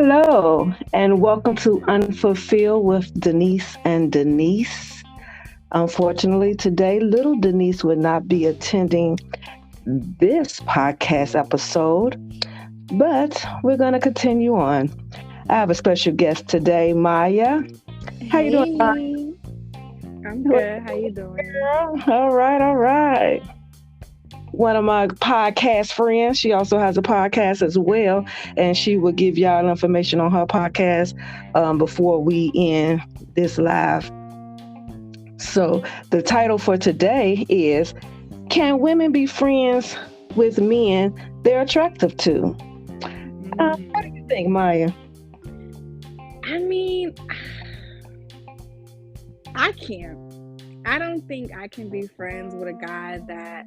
Hello, and welcome to Unfulfilled with Denise and Denise. Unfortunately, today, little Denise will not be attending this podcast episode, but we're going to continue on. I have a special guest today, Maya. How you doing, Maya? Hey, I'm good. How you doing? All right, all right. One of my podcast friends, she also has a podcast as well, and she will give y'all information on her podcast before we end this live. So the title for today is Can Women Be Friends with Men They're Attractive to? What do you think, Maya? I mean, I can't. I don't think I can be friends with a guy that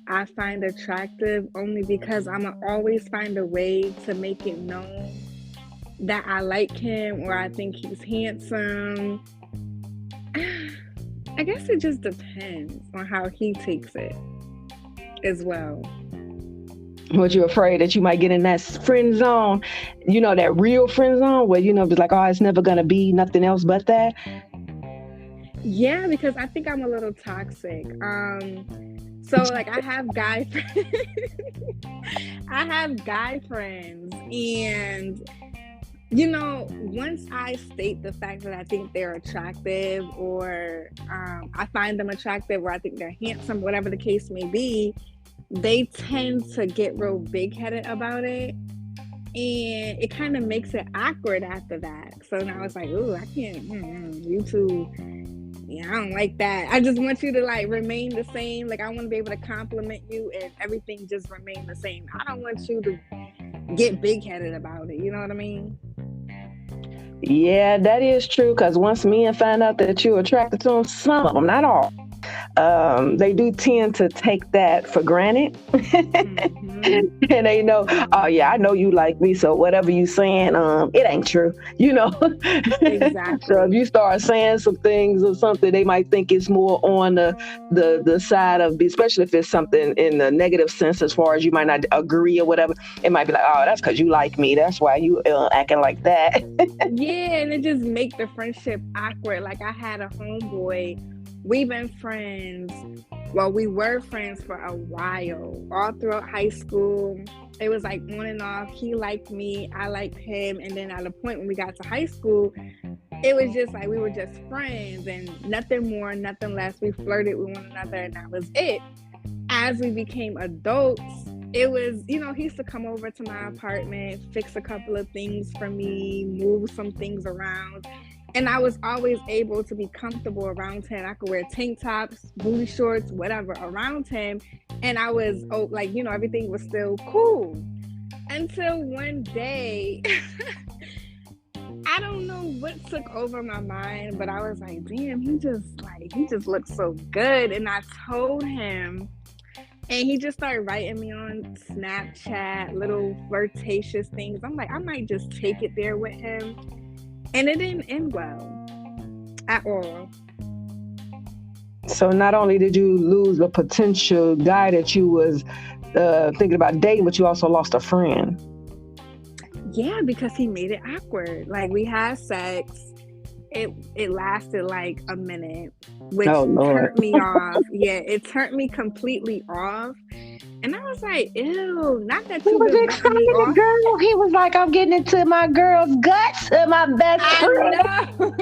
I find attractive only because I'ma always find a way to make it known that I like him or I think he's handsome. I guess it just depends on how he takes it as well. What you're afraid that you might get in that friend zone, that real friend zone where, it's like, oh, it's never going to be nothing else but that. Yeah, because I think I'm a little toxic. So like I have guy friends. I have guy friends, and once I state the fact that I think they're attractive or I find them attractive or I think they're handsome, whatever the case may be, they tend to get real big-headed about it, and it kind of makes it awkward after that. So now it's like, ooh, I can't, you two, yeah, I don't like that. I just want you to like remain the same. Like I want to be able to compliment you and everything just remain the same. I don't want you to get big-headed about it. You know what I mean? Yeah, that is true. Because once men find out that you're attracted to them, some of them, not all, they do tend to take that for granted. And they know, oh yeah, I know you like me, so whatever you saying, it ain't true, Exactly. So if you start saying some things or something, they might think it's more on the side of, especially if it's something in the negative sense, as far as you might not agree or whatever. It might be like, oh, that's because you like me, that's why you acting like that. Yeah, and it just make the friendship awkward. Like I had a homeboy. We've been friends. Well, we were friends for a while, all throughout high school. It was like on and off. He liked me, I liked him. And then at a point when we got to high school, it was just like we were just friends and nothing more, nothing less. We flirted with one another and that was it. As we became adults, it was, he used to come over to my apartment, fix a couple of things for me, move some things around. And I was always able to be comfortable around him. I could wear tank tops, booty shorts, whatever around him. And I was everything was still cool. Until one day, I don't know what took over my mind, but I was like, damn, he just looks so good. And I told him, and he just started writing me on Snapchat, little flirtatious things. I'm like, I might just take it there with him. And it didn't end well at all. So not only did you lose a potential guy that you was thinking about dating, but you also lost a friend. Yeah, because he made it awkward. Like we had sex. It lasted like a minute, which turned me off. Yeah, it turned me completely off. And I was like, ew, not that you was excited, girl. He was like, I'm getting into my girl's guts, my best friend. I know.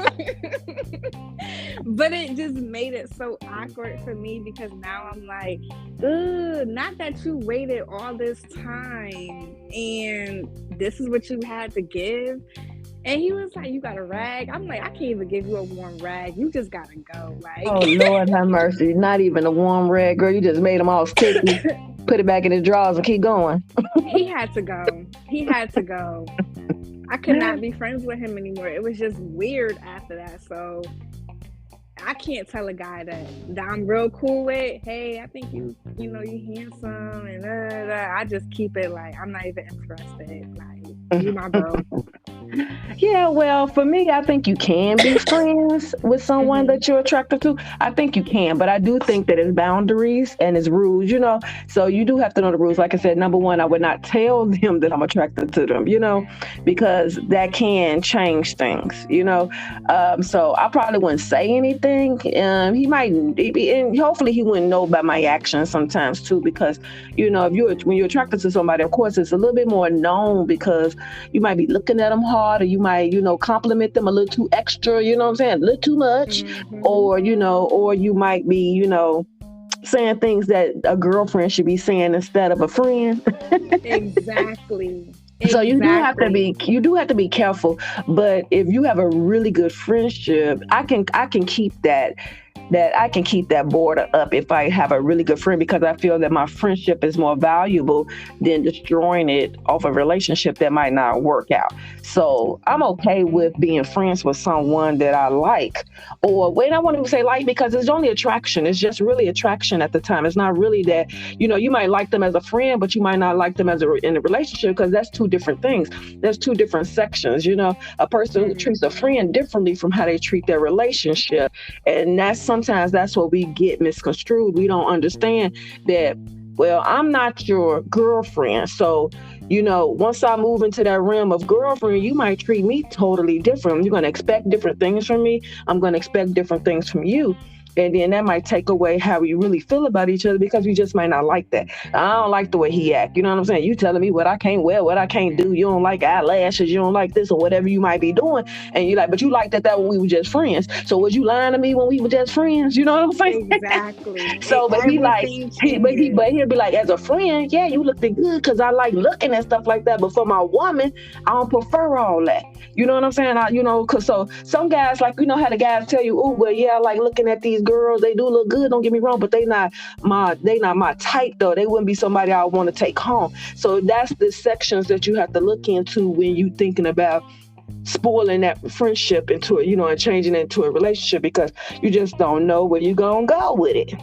But it just made it so awkward for me because now I'm like, ugh, not that you waited all this time and this is what you had to give. And he was like, you got a rag? I'm like, I can't even give you a warm rag. You just gotta go. Like, oh, Lord have mercy. Not even a warm rag, girl. You just made them all sticky. Put it back in the drawers and keep going. He had to go. I could not be friends with him anymore. It was just weird after that. So I can't tell a guy that I'm real cool with, hey, I think you handsome and I just keep it like I'm not even interested. Like, you my bro. Yeah, well, for me, I think you can be friends with someone Mm-hmm. that you're attracted to. I think you can, but I do think that it's boundaries and it's rules, So you do have to know the rules. Like I said, number one, I would not tell them that I'm attracted to them, because that can change things, So I probably wouldn't say anything. He might, and hopefully he wouldn't know by my actions sometimes too, because, if when you're attracted to somebody, of course, it's a little bit more known because you might be looking at them hard, or you might, compliment them a little too extra, you know what I'm saying? A little too much. Mm-hmm. Or you might be, saying things that a girlfriend should be saying instead of a friend. Exactly. So Exactly. you do have to be careful. But if you have a really good friendship, I can keep that border up if I have a really good friend, because I feel that my friendship is more valuable than destroying it off a relationship that might not work out. So I'm okay with being friends with someone that I like. Or wait, I won't even say like, because it's only attraction. It's just really attraction at the time. It's not really that, you might like them as a friend, but you might not like them in a relationship, because that's two different things. There's two different sections. A person who treats a Mm-hmm. friend differently from how they treat their relationship. And sometimes that's what we get misconstrued. We don't understand that, well, I'm not your girlfriend. So, once I move into that realm of girlfriend, you might treat me totally different. You're going to expect different things from me. I'm going to expect different things from you. And then that might take away how we really feel about each other, because we just might not like that. I don't like the way he act. You know what I'm saying? You telling me what I can't wear, what I can't do. You don't like eyelashes. You don't like this or whatever you might be doing. And you like, but you liked that when we were just friends. So was you lying to me when we were just friends? You know what I'm saying? Exactly. So, but he like, Everything but changes. he'll be like, as a friend, yeah, you looked good because I like looking and stuff like that. But for my woman, I don't prefer all that. You know what I'm saying? Cause so some guys, like, how the guys tell you, oh, well, yeah, I like looking at these girls. They do look good. Don't get me wrong, but they not my type though. They wouldn't be somebody I want to take home. So that's the sections that you have to look into when you thinking about spoiling that friendship into and changing it into a relationship, because you just don't know where you're gonna go with it.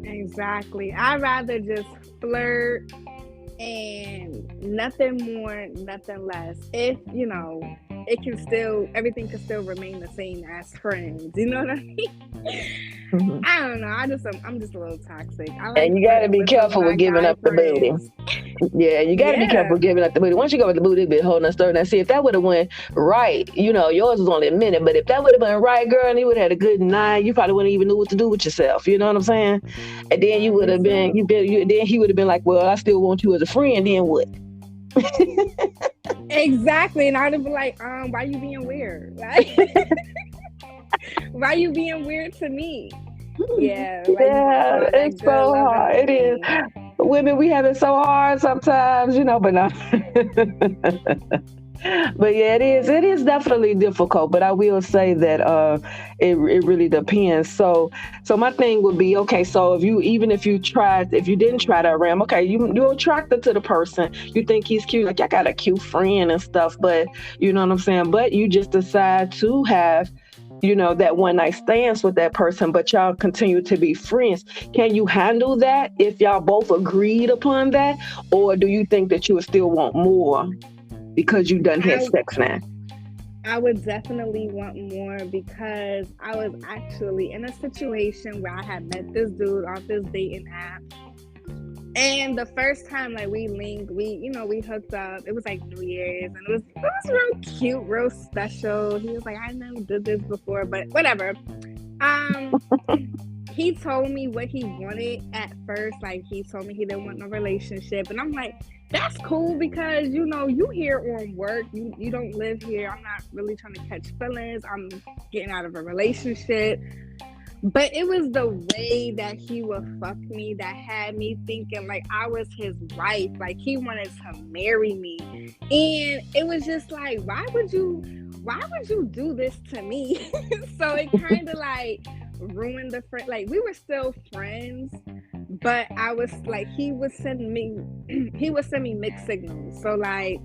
Exactly. I'd rather just flirt and nothing more, nothing less. If, everything can still remain the same as friends. You know what I mean? Mhm. I don't know. I'm just a little toxic. I like And you got to flirting be with some of careful my with giving guy up the booty. friends. Yeah, you got to be careful Yeah, with giving up the booty. Once you go with the booty, it be a whole nother story. Now, see, if that would have went right, yours was only a minute, but if that would have been right, girl, and you would have had a good night, you probably wouldn't even know what to do with yourself. You know what I'm saying? And then you would probably have been, so. then he would have been like, well, I still want you as a friend. Then what? Exactly. And I'd be like, why you being weird? Like, why you being weird to me? Yeah, why you want Yeah, all that it's good so loving hard. It on is. me? Women, we have it so hard sometimes, but no. But yeah, it is. It is definitely difficult. But I will say that it really depends. So my thing would be, okay. So if you didn't try that ram, okay, you're attracted to the person. You think he's cute, like I got a cute friend and stuff. But you know what I'm saying. But you just decide to have that one night stands with that person, but y'all continue to be friends. Can you handle that if y'all both agreed upon that? Or do you think that you would still want more because you done had I sex now? I would definitely want more because I was actually in a situation where I had met this dude off this dating app. And the first time like we linked, we hooked up. It was like New Year's, and it was real cute, real special. He was like, I never did this before, but whatever. Um, he told me what he wanted at first. Like he told me he didn't want no relationship, and I'm like, that's cool because you here on work. You don't live here. I'm not really trying to catch feelings. I'm getting out of a relationship. But it was the way that he would fuck me that had me thinking like I was his wife, like he wanted to marry me. And it was just like, why would you do this to me? So it kind of like ruined the friend. Like we were still friends, but I was like, he would send me mixed signals. So like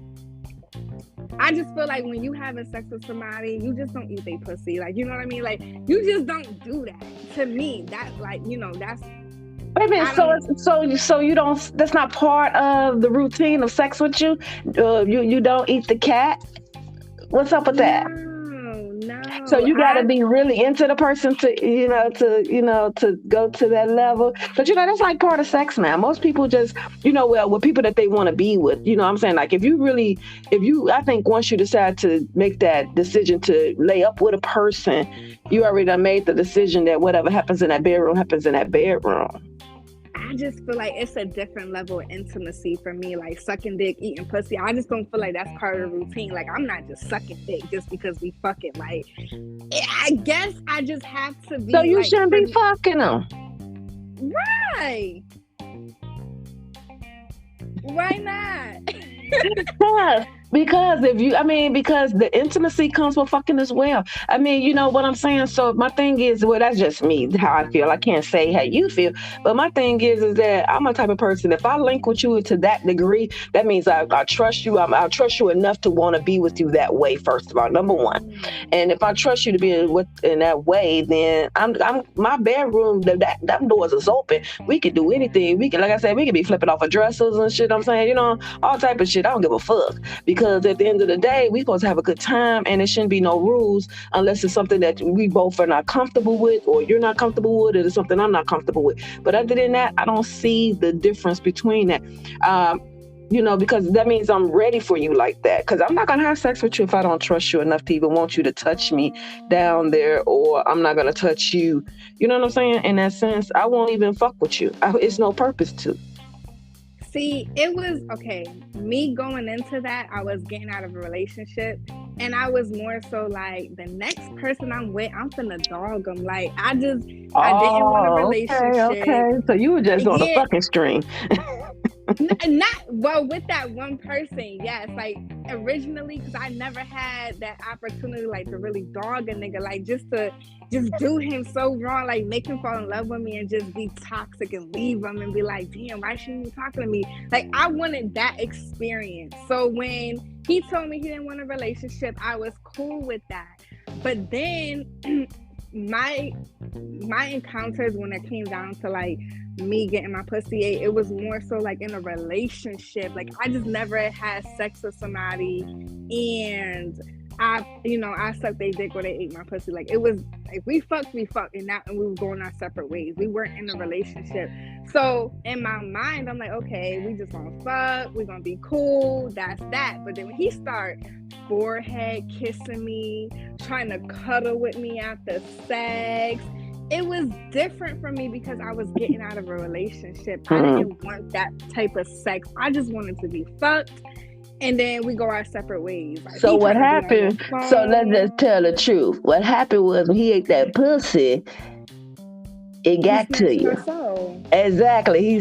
I just feel like when you having sex with somebody, you just don't eat their pussy. Like, you know what I mean? Like, you just don't do that. To me, that's like, that's Wait a minute. I So, don't. so you don't. That's not part of the routine of sex with you. You don't eat the cat. What's up with that? No. So you got to be really into the person to go to that level. But that's like part of sex now. Most people just well, with people that they want to be with. You know what I'm saying? Like I think once you decide to make that decision to lay up with a person, you already done made the decision that whatever happens in that bedroom happens in that bedroom. I just feel like it's a different level of intimacy for me, like sucking dick, eating pussy. I just don't feel like that's part of the routine. Like, I'm not just sucking dick just because we fucking. Like, I guess I just have to be. So you shouldn't be fucking them. Right. Why not? Because the intimacy comes with fucking as well. I mean, you know what I'm saying? So my thing is, well, that's just me, how I feel. I can't say how you feel. But my thing is that I'm a type of person, if I link with you to that degree, that means I trust you. I trust you enough to want to be with you that way, first of all, number one. And if I trust you to be in that way, then I'm my bedroom, that doors is open. We can do anything. We can, like I said, we can be flipping off of dressers and shit. I'm saying, all type of shit. I don't give a fuck. Because at the end of the day, we're supposed to have a good time, and it shouldn't be no rules unless it's something that we both are not comfortable with, or you're not comfortable with, or it's something I'm not comfortable with. But other than that, I don't see the difference between that. Because that means I'm ready for you like that. Because I'm not going to have sex with you if I don't trust you enough to even want you to touch me down there, or I'm not going to touch you. You know what I'm saying? In that sense, I won't even fuck with you. It's no purpose to. See, it was, okay, me going into that, I was getting out of a relationship, and I was more so like, the next person I'm with, I'm finna dog them. Like, I didn't want a relationship. Okay. So you were just on the fucking string. With that one person, yes. Like, originally, because I never had that opportunity, like, to really dog a nigga, like, just do him so wrong, like, make him fall in love with me and just be toxic and leave him and be like, damn, why shouldn't you talk to me? Like, I wanted that experience. So when he told me he didn't want a relationship, I was cool with that. But then my encounters, when it came down to like me getting my pussy ate, it was more so like in a relationship. Like, I just never had sex with somebody and I sucked their dick or they ate my pussy. Like, it was like we fucked, and we were going our separate ways. We weren't in a relationship. So in my mind, I'm like, okay, we just gonna fuck, we're gonna be cool, that's that. But then when he started forehead kissing me, trying to cuddle with me after sex, it was different for me because I was getting out of a relationship. I didn't want that type of sex. I just wanted to be fucked. And then we go our separate ways. Like, so what happened? So let's just tell the truth. What happened was when he ate that pussy, it got to you. Exactly. He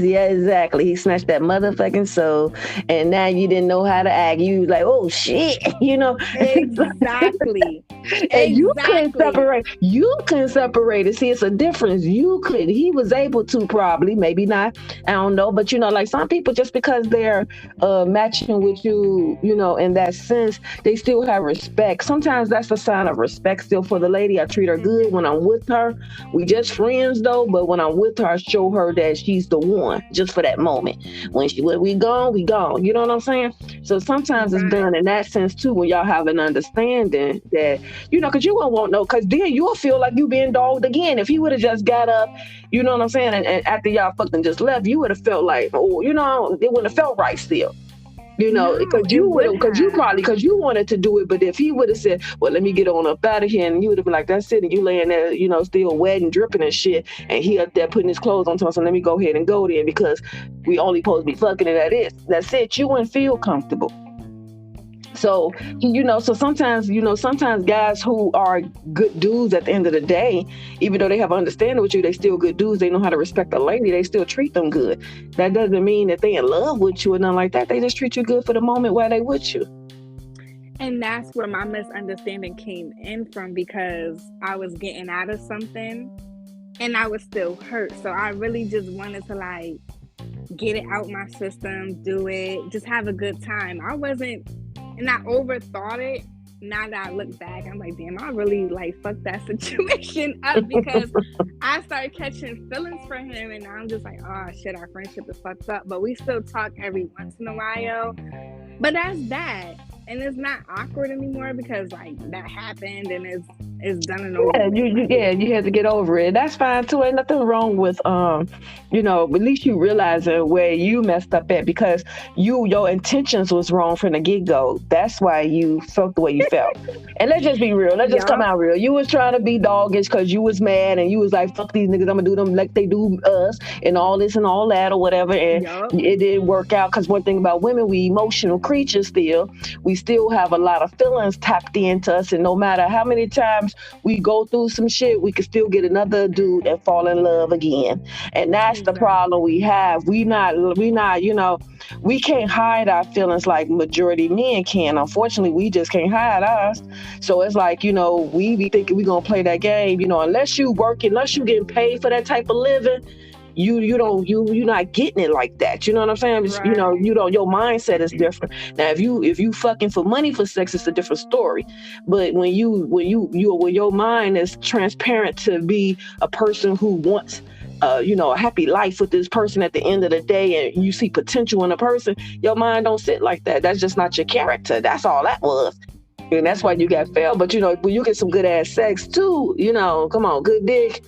snatched that motherfucking soul, and now you didn't know how to act. You was like, oh shit, Exactly. And you couldn't separate. You couldn't separate it. See, it's a difference. You could. He was able to, probably, maybe not. I don't know. But like some people, just because they're matching with you, in that sense, they still have respect. Sometimes that's a sign of respect still for the lady. I treat her good when I'm with her. We just friends though, but when I'm with her, I show her that she's the one just for that moment. When we gone, we gone. You know what I'm saying? So sometimes it's done in that sense too, when y'all have an understanding that, because you won't know, because then you'll feel like you being dogged again. If he would have just got up, you know what I'm saying, and after y'all fucking just left, you would have felt like, it wouldn't have felt right still. Because you wanted to do it, but if he would have said, well, let me get on up out of here, and you would have been like, that's it, and you laying there, still wet and dripping and shit, and he up there putting his clothes on, so let me go ahead and go there because we only supposed to be fucking, and that's it, you wouldn't feel comfortable. So, so sometimes guys who are good dudes at the end of the day, even though they have understanding with you, they still good dudes. They know how to respect a lady. They still treat them good. That doesn't mean that they in love with you or nothing like that. They just treat you good for the moment while they with you. And that's where my misunderstanding came in from, because I was getting out of something and I was still hurt. So I really just wanted to like get it out my system, do it, just have a good time. And I overthought it. Now that I look back, I'm like, damn, I really like fucked that situation up, because I started catching feelings for him, and I'm just like, oh shit, our friendship is fucked up. But we still talk every once in a while. But that's that. and it's not awkward anymore because like that happened and it's done and over. You have to get over it. That's fine too. Ain't nothing wrong with at least you realizing where you messed up at, because your intentions was wrong from the get-go. That's why you felt the way you felt. And let's just be real. Let's just come out real. You was trying to be doggish because you was mad and you was like, fuck these niggas, I'm gonna do them like they do us and all this and all that or whatever. And it didn't work out, because one thing about women, we emotional creatures still. We still have a lot of feelings tapped into us, and no matter how many times we go through some shit, we can still get another dude and fall in love again. And that's the problem we have. We can't hide our feelings like majority men can. Unfortunately, we just can't hide ours. So it's like, we be thinking we gonna play that game, unless you working, unless you getting paid for that type of living, you're not getting it like that. You know what I'm saying? Right. Your mindset is different. Now, if you fucking for money for sex, it's a different story. But when your mind is transparent to be a person who wants a happy life with this person at the end of the day, and you see potential in a person, your mind don't sit like that. That's just not your character. That's all that was. And that's why you got failed. But when you get some good ass sex too, come on, good dick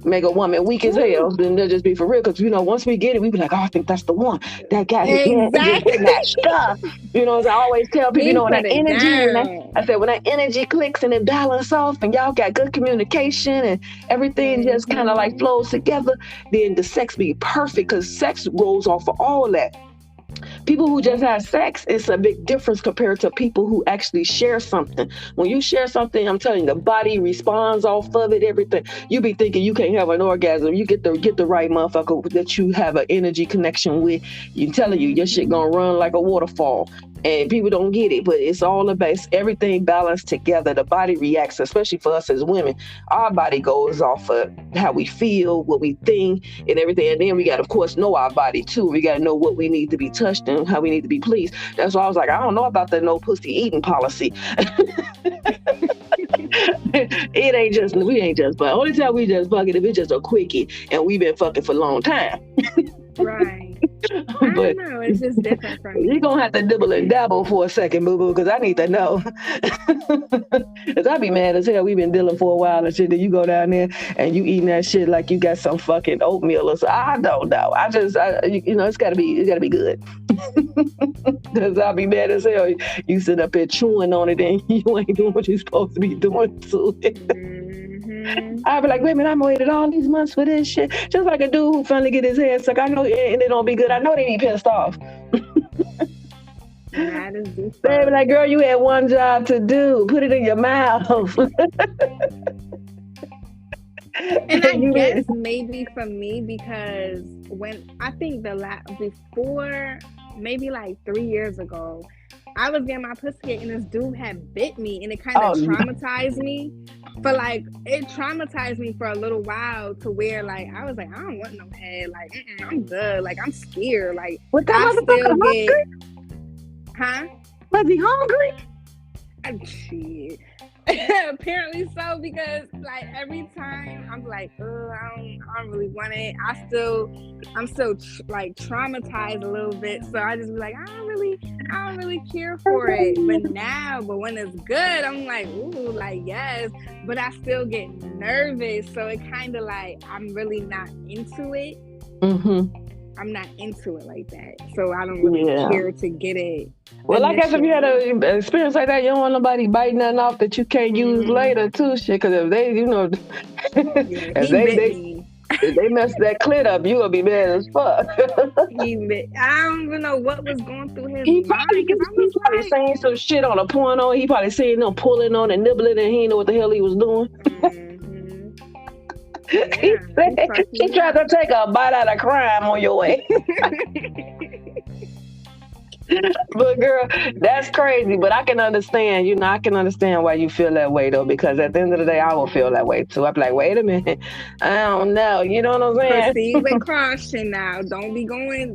make a woman weak as hell, then they'll just be for real. Because once we get it, we be like, oh, I think that's the one. That guy is getting that stuff. As I always tell people, when that energy, when that energy clicks and it balance off, and y'all got good communication and everything just kind of like flows together, then the sex be perfect, because sex rolls off of all that. People who just have sex, it's a big difference compared to people who actually share something. When you share something, I'm telling you, the body responds off of it, everything. You be thinking you can't have an orgasm. You get the right motherfucker that you have an energy connection with. You telling you, your shit gonna run like a waterfall. And people don't get it, but it's all about everything balanced together. The body reacts, especially for us as women. Our body goes off of how we feel, what we think, and everything. And then we got to, of course, know our body too. We got to know what we need to be touched and how we need to be pleased. That's why I was like, I don't know about the no pussy eating policy. We ain't just fuck. Only time we just fuck it if it's just a quickie and we've been fucking for a long time. Right. I don't know. It's just different from me. You're going to have to dibble and dabble for a second, boo-boo, because I need to know. Because I be mad as hell. We've been dealing for a while and shit. Then you go down there and you eating that shit like you got some fucking oatmeal or something. I don't know. It's got to be good. Because I'll be mad as hell. You sit up here chewing on it and you ain't doing what you're supposed to be doing to it. I'll be like, wait a minute, I'm waited all these months for this shit. Just like a dude who finally get his head sucked. I know, and it don't be good. I know they be pissed off. That is deep. They be like, girl, you had one job to do. Put it in your mouth. And I guess maybe for me, because when I think before, maybe like 3 years ago, I was getting my pussy ate and this dude had bit me, and it kind of traumatized me. It traumatized me for a little while, to where like I was like, I don't want no head. Like, I'm good. Like, I'm scared. Like, what the motherfucker hungry? Huh? Was he hungry? Shit. Apparently so, because like every time I'm like, I don't really want it. I'm still like traumatized a little bit, so I just be like, I don't really care for it. But when it's good, I'm like, ooh, like yes. But I still get nervous, so it kind of like I'm really not into it. I'm not into it like that, so I don't really care to get it. Well, I guess if you had an experience like that, you don't want nobody biting nothing off that you can't use later too, shit. Because if they, if they mess that clit up, you gonna be mad as fuck. I don't even know what was going through his mind. He probably saying some shit on a porno. He probably saying them pulling on and nibbling, and he didn't know what the hell he was doing. Yeah, he tried to take a bite out of crime on your way. But girl, that's crazy. But I can understand, I can understand why you feel that way though, because at the end of the day, I will feel that way too. I'll be like, wait a minute, I don't know. You know what I'm saying? Proceed with caution now. Don't be doing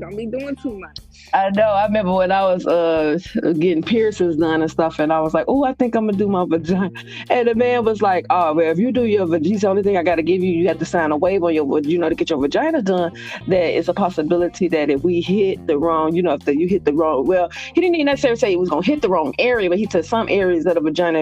too much. I know. I remember when I was getting piercings done and stuff, and I was like, "Oh, I think I'm gonna do my vagina." And the man was like, "Oh, well, if you do your vagina, the only thing I got to give you, you have to sign a waiver on your, to get your vagina done. There is a possibility that if we hit the wrong, you hit the wrong. Well, he didn't even necessarily say he was gonna hit the wrong area, but he said some areas of the vagina,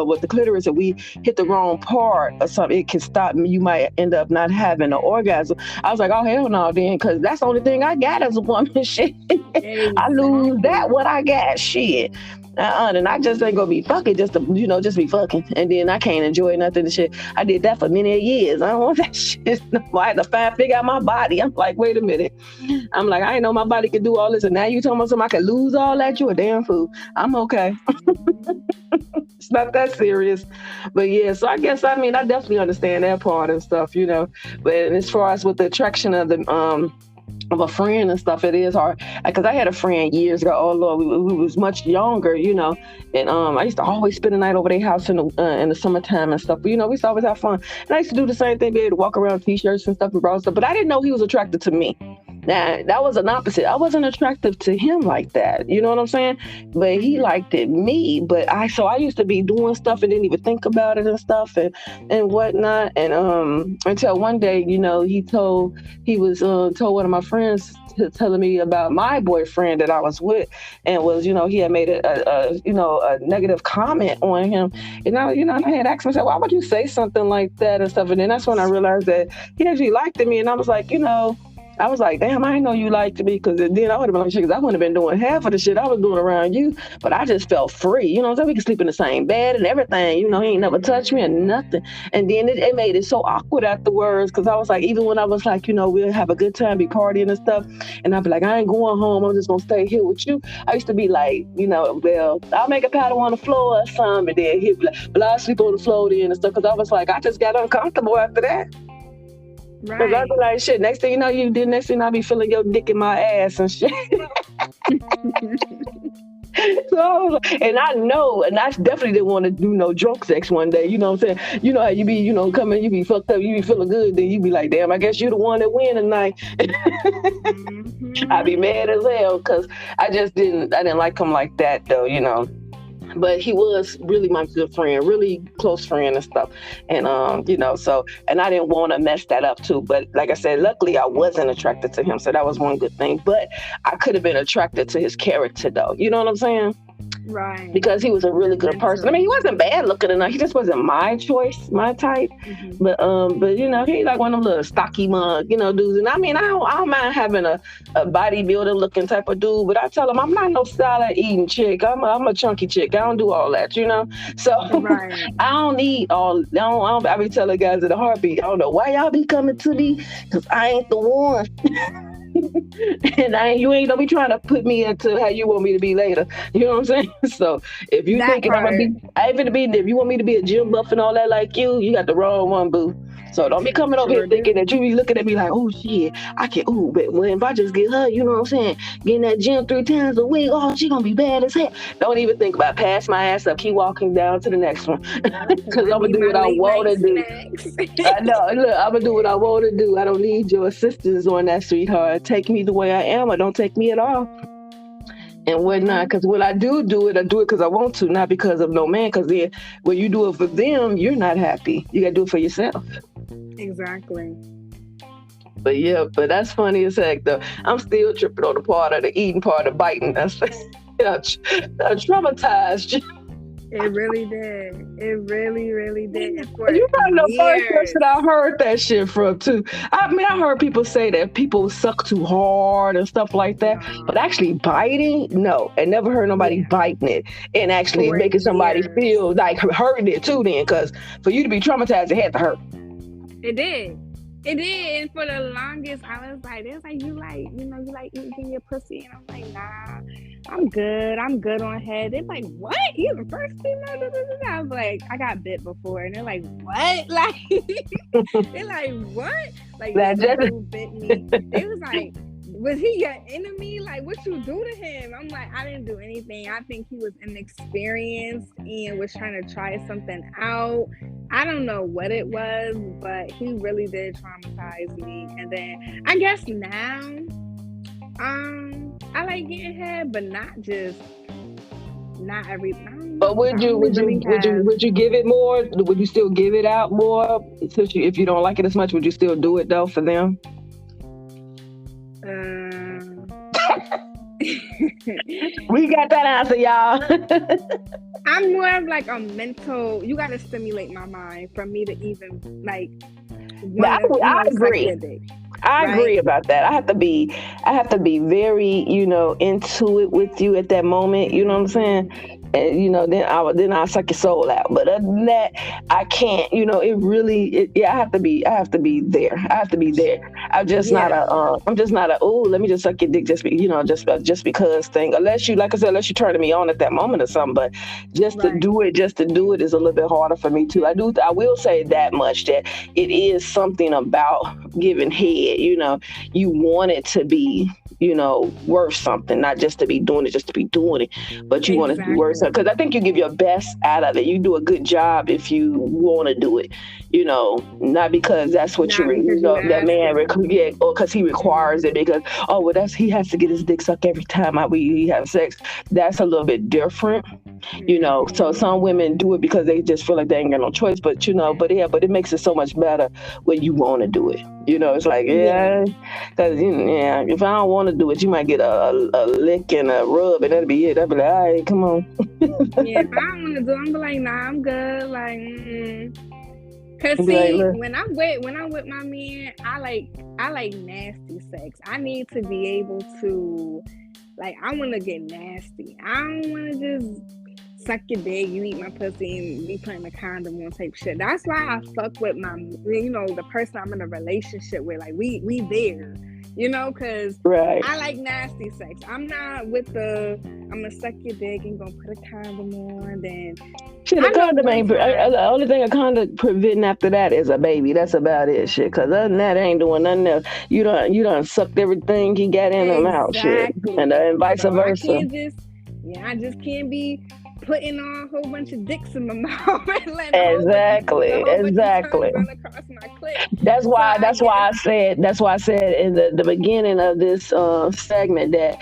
with the clitoris, if we hit the wrong part or something, it can stop. You might end up not having an orgasm." I was like, "Oh hell no, then, because that's the only thing I got as a woman." Shit. Exactly. I lose that what I got, shit. And I just ain't gonna be fucking just to, just be fucking, and then I can't enjoy nothing and shit. I did that for many years. I don't want that shit. I had to figure out my body. I'm like, wait a minute. I'm like, I didn't know my body could do all this, and now you talking about something I could lose all that? You a damn fool. I'm okay. It's not that serious. But yeah, so I guess I definitely understand that part and stuff, But as far as with the attraction of the of a friend and stuff, it is hard, because I had a friend years ago. Oh Lord, we was much younger, and I used to always spend the night over their house in the summertime and stuff. But, we used to always have fun, and I used to do the same thing, be able to walk around t-shirts and stuff and bra stuff. But I didn't know he was attracted to me. Now that was an opposite. I wasn't attractive to him like that. You know what I'm saying? But he liked it me. But I used to be doing stuff and didn't even think about it and stuff and whatnot. And until one day, he was told one of my friends telling me about my boyfriend that I was with, and was he had made a negative comment on him, and I had asked myself, why would you say something like that and stuff? And then that's when I realized that he actually liked me, and I was like, damn, I didn't know you liked me, because then I would have been like, shit, because I wouldn't have been doing half of the shit I was doing around you, but I just felt free, so we could sleep in the same bed and everything, he ain't never touched me or nothing. And then it made it so awkward afterwards, because I was like, even when I was like, we'll have a good time, be partying and stuff, and I'd be like, I ain't going home, I'm just gonna stay here with you. I used to be like, well, I'll make a paddle on the floor or something, and then he'd be like, but I'll sleep on the floor then and stuff, because I was like, I just got uncomfortable after that. Because I be like, shit, next thing I be feeling your dick in my ass and shit. So I was like, and I know, and I definitely didn't want to do no drunk sex one day. You know what I'm saying? You know how you be, coming, you be fucked up, you be feeling good, then you be like, damn, I guess you the one that win tonight. I'd be mad as hell, because I didn't like him like that though, But he was really my good friend, really close friend and stuff. And, so, and I didn't want to mess that up too. But like I said, luckily I wasn't attracted to him. So that was one good thing. But I could have been attracted to his character though. You know what I'm saying? Right. Because he was a really good person. I mean, he wasn't bad looking enough. He just wasn't my choice, my type. Mm-hmm. But he like one of them little stocky mug, dudes. And I mean, I don't mind having a bodybuilder looking type of dude, but I tell him I'm not no salad eating chick. I'm a chunky chick. I don't do all that, So right. I don't need all. I be telling guys in a heartbeat, I don't know why y'all be coming to me, because I ain't the one. And you ain't gonna be trying to put me into how you want me to be later. You know what I'm saying? So if you thinking if you want me to be a gym buff and all that like you got the wrong one, boo. So don't be coming over here thinking that you be looking at me like, oh shit, I can. Oh, but if I just get her, you know what I'm saying, getting that gym 3 times a week, oh, she gonna be bad as hell. Don't even think about it. Pass my ass up. Keep walking down to the next one, because I'm gonna do what I want to do. I know. Look, I'm gonna do what I want to do. I don't need your assistance on that, sweetheart. Take me the way I am, or don't take me at all. And whatnot, because when I do it, I do it because I want to, not because of no man. Because then when you do it for them, you're not happy. You gotta do it for yourself. Exactly. But yeah, that's funny as heck though. I'm still tripping on the part of the eating part of biting. That's traumatized. It really did. It really, really did. You probably the first person I heard that shit from too. I mean, I heard people say that people suck too hard and stuff like that, but actually biting, no. I never heard nobody biting it and actually making somebody feel like hurting it too. Then, because for you to be traumatized, it had to hurt. It did. It did. And for the longest, I was like, you like eating your pussy? And I'm like, nah, I'm good on head. They're like, what? You the first female? I was like, I got bit before. And they're like, what? Like, they're like, what? Like, that dude bit me. They was like, was he your enemy? Like, what you do to him? I'm like, I didn't do anything. I think he was inexperienced and was trying to try something out. I don't know what it was, but he really did traumatize me. And then I guess now I like getting head, but not every. I don't But know. I only really have. would you give it more? Would you still give it out more? If you don't like it as much, would you still do it though for them? We got that answer, y'all. I'm more of like a mental. You gotta stimulate my mind for me to even like. I agree. I agree about that. I have to be very, into it with you at that moment. You know what I'm saying? And then I'll suck your soul out. But other than that, I can't. I have to be there. I have to be there. I'm just not a. Oh, let me just suck your dick just because thing. Unless you, like I said, unless you're turning me on at that moment or something. But to do it is a little bit harder for me too. I will say that much, that it is something about giving head. You want it to be, worth something, not just to be doing it, but you want it to be worth something. Because I think you give your best out of it. You do a good job if you want to do it, not because that's what that man, or because he requires it, because, he has to get his dick sucked every time we have sex. That's a little bit different, So some women do it because they just feel like they ain't got no choice, but it makes it so much better when you want to do it. It's like, because if I don't want to do it, you might get a lick and a rub, and that'll be it. I'll be like, all right, come on. If I don't want to do it, I'm be like, nah, I'm good. Like, cause see, when I'm with my man, I like nasty sex. I need to be able to, like, I want to get nasty. I don't want to just suck your dick, you eat my pussy, and be putting a condom on type shit. That's why I fuck with the person I'm in a relationship with. Like, we there, because I like nasty sex. I'm not with I'm gonna suck your dick and gonna put a condom on, then shit, the condom ain't. The only thing a condom preventing after that is a baby. That's about it, shit. Because other than that, I ain't doing nothing else. You done sucked everything he got in them out, shit, and vice versa. I just can't be putting on a whole bunch of dicks in my mouth. Exactly. That's why I said in the beginning of this segment that,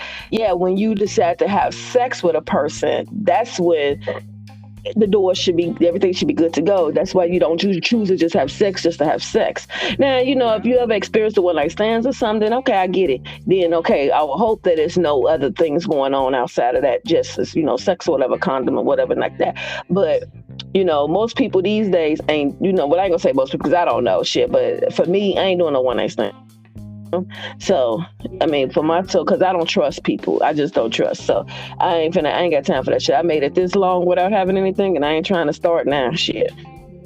when you decide to have sex with a person, that's when the door everything should be good to go. That's why you don't choose to just have sex just to have sex. Now, if you ever experienced the one night stands or something, okay, I get it. Then, okay, I will hope that there's no other things going on outside of that, just as, sex or whatever, condom or whatever like that. But, most people these days ain't, I ain't gonna say most people because I don't know shit, but for me, I ain't doing no one night stand. So, I mean, because I don't trust people. I just don't trust. So, I ain't got time for that shit. I made it this long without having anything, and I ain't trying to start now. Shit.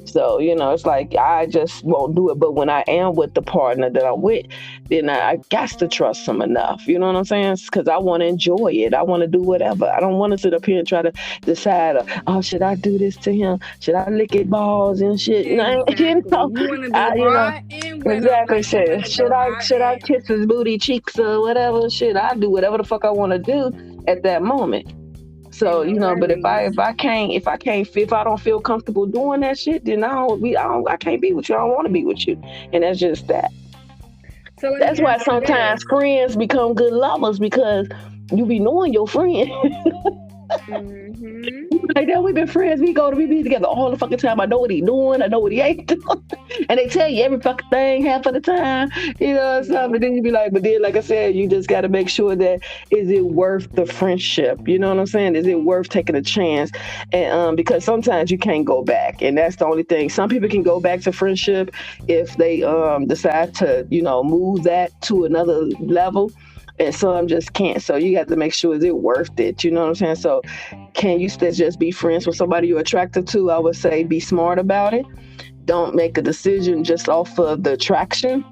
So, it's like I just won't do it. But when I am with the partner that I'm with, then I got to trust them enough. You know what I'm saying? Because I want to enjoy it. I want to do whatever. I don't want to sit up here and try to decide, should I do this to him? Should I lick his balls and shit? Exactly. You want to do exactly. Should I kiss his booty cheeks or whatever? Shit, I do whatever the fuck I want to do at that moment. So, but if I don't feel comfortable doing that shit, then I can't be with you. I don't want to be with you. And that's just that. So that's why sometimes friends become good lovers, because you be knowing your friend. Like that, we've been friends. We be together all the fucking time. I know what he doing. I know what he ain't doing. And they tell you every fucking thing half of the time. Something. And then you be like, but then, like I said, you just got to make sure that, is it worth the friendship? You know what I'm saying? Is it worth taking a chance? And because sometimes you can't go back, and that's the only thing. Some people can go back to friendship if they decide to, move that to another level. And some just can't. So you have to make sure, is it worth it? You know what I'm saying? So can you still just be friends with somebody you're attracted to? I would say be smart about it. Don't make a decision just off of the attraction.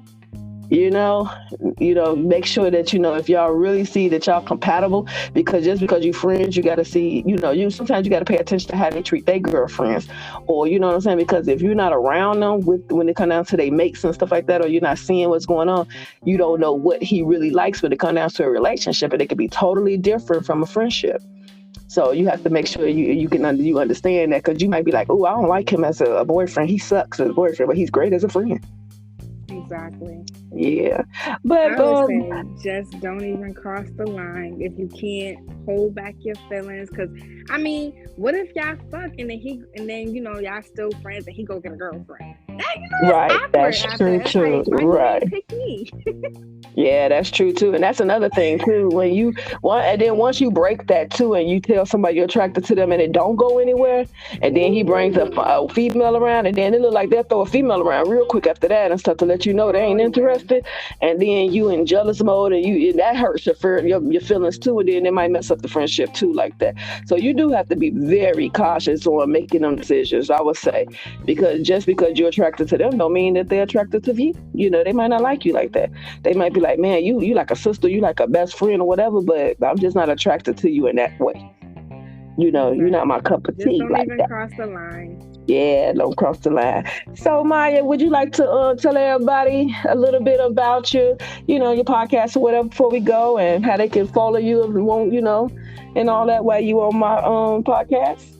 Make sure that, if y'all really see that y'all compatible, because just because you friends, you got to see, sometimes you got to pay attention to how they treat their girlfriends, or, you know what I'm saying? Because if you're not around them when it comes down to their mates and stuff like that, or you're not seeing what's going on, you don't know what he really likes when it comes down to a relationship, and it could be totally different from a friendship. So you have to make sure you understand that, because you might be like, oh, I don't like him as a boyfriend. He sucks as a boyfriend, but he's great as a friend. Exactly. Yeah. But I would say just don't even cross the line if you can't hold back your feelings. Cause I mean, what if y'all fuck and then y'all still friends and he go get a girlfriend? That it's right, awkward that's after. true It's too. like, why you Right. ain't pick me? Yeah, that's true too, and that's another thing too. When you and then once you break that too, and you tell somebody you're attracted to them, and it don't go anywhere, and then he brings a female around, and then it look like they'll throw a female around real quick after that and stuff to let you know they ain't interested, and then you in jealous mode, and that hurts your feelings too, and then it might mess up the friendship too like that. So you do have to be very cautious on making them decisions, I would say, because just because you're attracted to them don't mean that they're attracted to you. They might not like you like that. They might be like, man, you like a sister, you like a best friend or whatever, but I'm just not attracted to you in that way. You're not my cup of Just tea don't like even that. cross the line. Yeah, don't cross the line. So, Maya, would you like to tell everybody a little bit about your podcast or whatever before we go, and how they can follow you if they want, and all that while you on my podcast?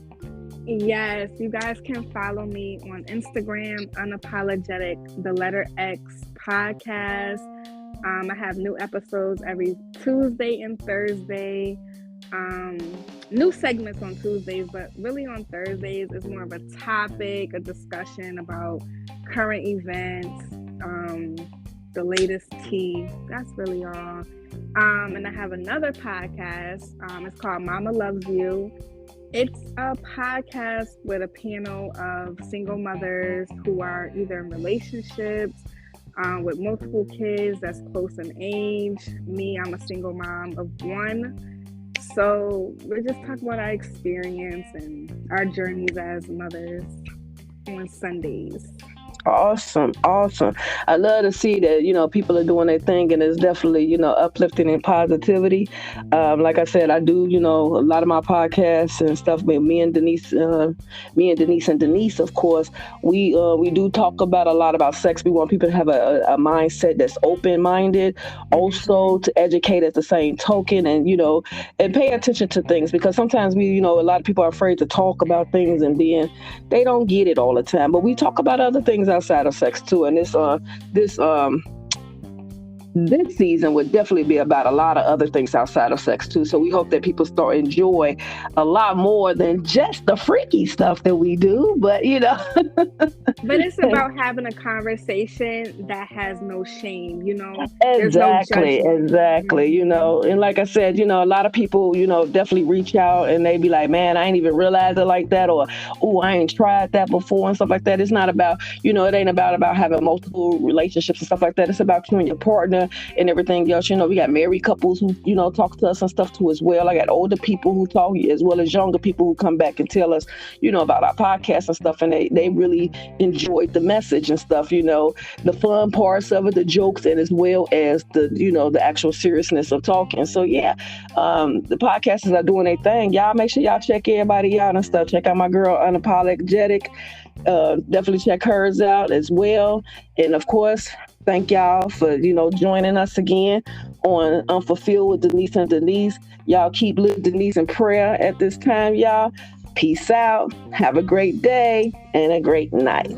Yes, you guys can follow me on Instagram, Unapologetic, the letter X podcast. I have new episodes every Tuesday and Thursday. New segments on Tuesdays, but really on Thursdays is more of a topic, a discussion about current events, the latest tea. That's really all. And I have another podcast. It's called Mama Loves You. It's a podcast with a panel of single mothers who are either in relationships, with multiple kids that's close in age. Me, I'm a single mom of one. So we're just talking about our experience and our journeys as mothers on Sundays. Awesome. I love to see that, people are doing their thing, and it's definitely, uplifting and positivity. Like I said, I do, a lot of my podcasts and stuff with me and Denise, of course, we do talk about a lot about sex. We want people to have a mindset that's open-minded, also to educate at the same token, and, and pay attention to things, because sometimes a lot of people are afraid to talk about things, and then they don't get it all the time. But we talk about other things outside of sex too, and this season would definitely be about a lot of other things outside of sex too. So we hope that people start enjoy a lot more than just the freaky stuff that we do, but But it's about having a conversation that has no shame, Exactly. Mm-hmm. And like I said, a lot of people, definitely reach out and they be like, man, I ain't even realized it like that, or, oh, I ain't tried that before and stuff like that. It's not about, it ain't about having multiple relationships and stuff like that. It's about you and your partner and everything else. We got married couples who, talk to us and stuff too as well. I got older people who talk, as well as younger people who come back and tell us, about our podcast and stuff. And they really enjoyed the message and stuff, the fun parts of it, the jokes, and as well as the, the actual seriousness of talking. So yeah, the podcasters are doing their thing. Y'all make sure y'all check everybody out and stuff. Check out my girl Unapologetic. Definitely check hers out as well. And of course, thank y'all for, joining us again on Unfulfilled with Denise and Denise. Y'all keep lifting Denise in prayer at this time, y'all. Peace out. Have a great day and a great night.